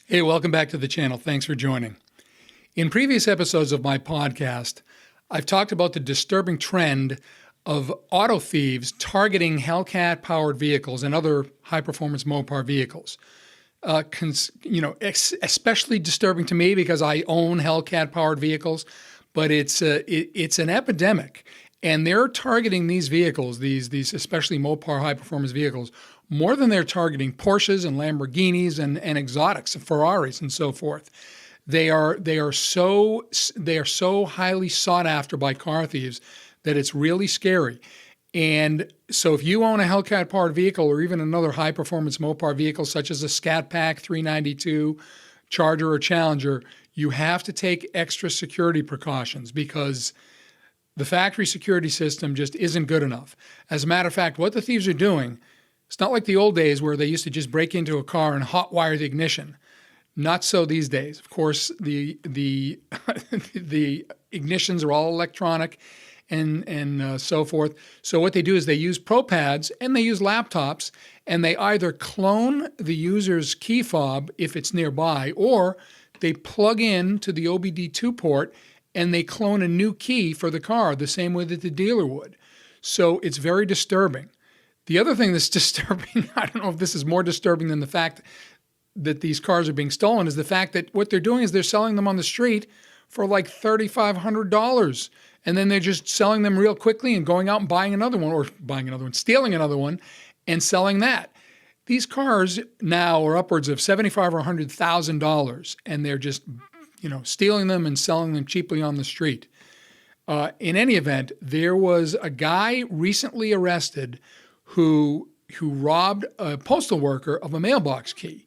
Hey, welcome back to the channel. Thanks for joining. In previous episodes of my podcast, I've talked about the disturbing trend of auto thieves targeting Hellcat-powered vehicles and other high-performance Mopar vehicles. Especially disturbing to me because I own Hellcat-powered vehicles, but it's an epidemic. And they're targeting these vehicles, these especially Mopar high-performance vehicles, more than they're targeting Porsches and Lamborghinis and exotics and Ferraris and so forth. They are so highly sought after by car thieves that it's really scary. And so if you own a Hellcat-powered vehicle or even another high-performance Mopar vehicle such as a Scat Pack 392, Charger, or Challenger, you have to take extra security precautions because the factory security system just isn't good enough. As a matter of fact, what the thieves are doing, it's not like the old days where they used to just break into a car and hotwire the ignition. Not so these days. Of course, the ignitions are all electronic and so forth. So what they do is they use Pro Pads and they use laptops, and they either clone the user's key fob if it's nearby, or they plug in to the OBD2 port and they clone a new key for the car the same way that the dealer would. So it's very disturbing. The other thing that's disturbing, I don't know if this is more disturbing than the fact that these cars are being stolen, is the fact that what they're doing is they're selling them on the street for like $3,500. And then they're just selling them real quickly and going out and buying another one, or stealing another one and selling that. These cars now are upwards of $75,000 or $100,000, and they're just stealing them and selling them cheaply on the street. In any event, there was a guy recently arrested who robbed a postal worker of a mailbox key.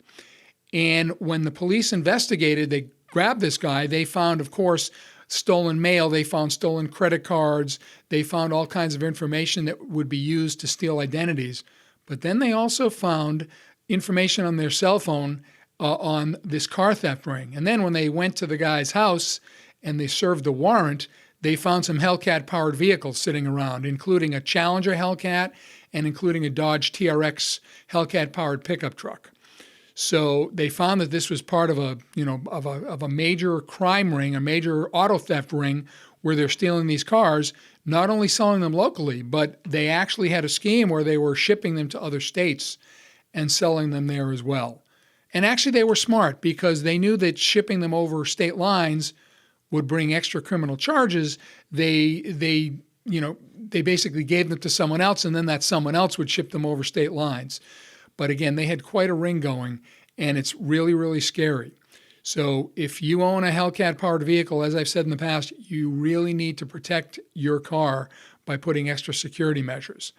And when the police investigated, they grabbed this guy. They found, of course, stolen mail. They found stolen credit cards. They found all kinds of information that would be used to steal identities. But then they also found information on their cell phone on this car theft ring. And then when they went to the guy's house and they served the warrant, they found some Hellcat-powered vehicles sitting around, including a Challenger Hellcat and including a Dodge TRX Hellcat-powered pickup truck. So they found that this was part of a major crime ring, a major auto theft ring, where they're stealing these cars, not only selling them locally, but they actually had a scheme where they were shipping them to other states and selling them there as well. And actually they were smart because they knew that shipping them over state lines would bring extra criminal charges. They basically gave them to someone else, and then that someone else would ship them over state lines. But again, they had quite a ring going, and it's really, really scary. So if you own a Hellcat-powered vehicle, as I've said in the past, you really need to protect your car by putting extra security measures.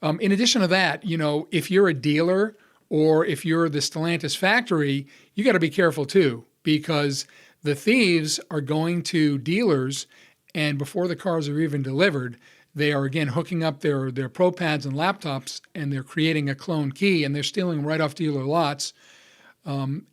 In addition to that, if you're a dealer or if you're the Stellantis factory, you got to be careful too, because the thieves are going to dealers, and before the cars are even delivered, they are again hooking up their Pro Pads and laptops, and they're creating a clone key, and they're stealing right off dealer lots. And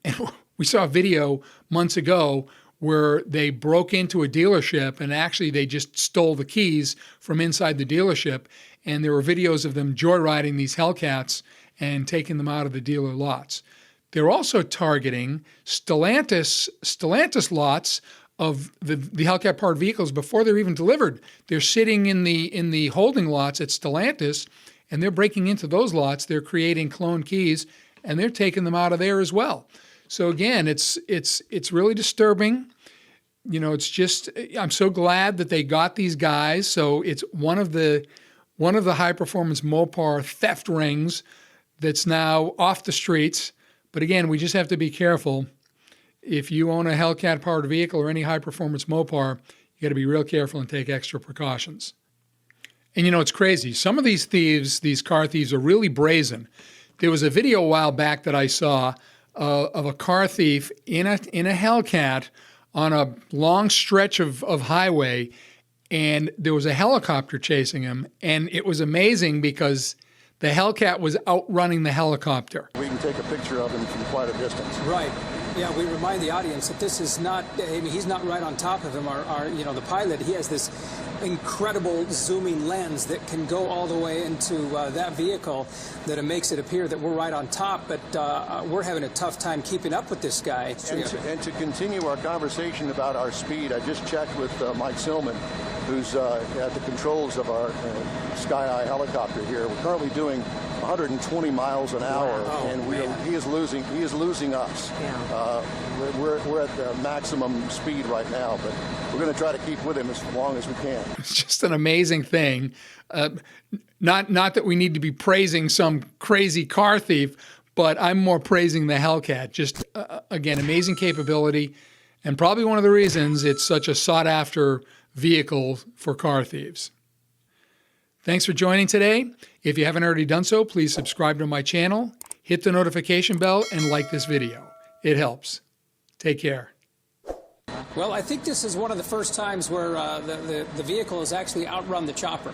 we saw a video months ago where they broke into a dealership, and actually they just stole the keys from inside the dealership. And there were videos of them joyriding these Hellcats and taking them out of the dealer lots. They're also targeting Stellantis lots of the Hellcat-powered vehicles before they're even delivered. They're sitting in the holding lots at Stellantis, and they're breaking into those lots. They're creating clone keys, and they're taking them out of there as well. So again, it's really disturbing. It's just, I'm so glad that they got these guys. So it's one of the high-performance Mopar theft rings that's now off the streets. But again, we just have to be careful. If you own a Hellcat-powered vehicle or any high-performance Mopar, you got to be real careful and take extra precautions. And it's crazy. Some of these thieves, these car thieves, are really brazen. There was a video a while back that I saw of a car thief in a Hellcat on a long stretch of highway, and there was a helicopter chasing him, and it was amazing because the Hellcat was outrunning the helicopter. We can take a picture of him from quite a distance. Right. Yeah, we remind the audience that this is not, I mean, he's not right on top of him. The pilot, he has this incredible zooming lens that can go all the way into that vehicle, that it makes it appear that we're right on top, but we're having a tough time keeping up with this guy. And to continue our conversation about our speed, I just checked with Mike Silman, who's at the controls of our Sky High helicopter here. We're currently doing 120 miles an hour, and he is losing us. Yeah. We're at the maximum speed right now, but we're going to try to keep with him as long as we can. It's just an amazing thing. Not that we need to be praising some crazy car thief, but I'm more praising the Hellcat. Just, again, amazing capability, and probably one of the reasons it's such a sought-after vehicle for car thieves. Thanks for joining today. If you haven't already done so, please subscribe to my channel, hit the notification bell, and like this video. It helps. Take care. Well, I think this is one of the first times where the vehicle has actually outrun the chopper.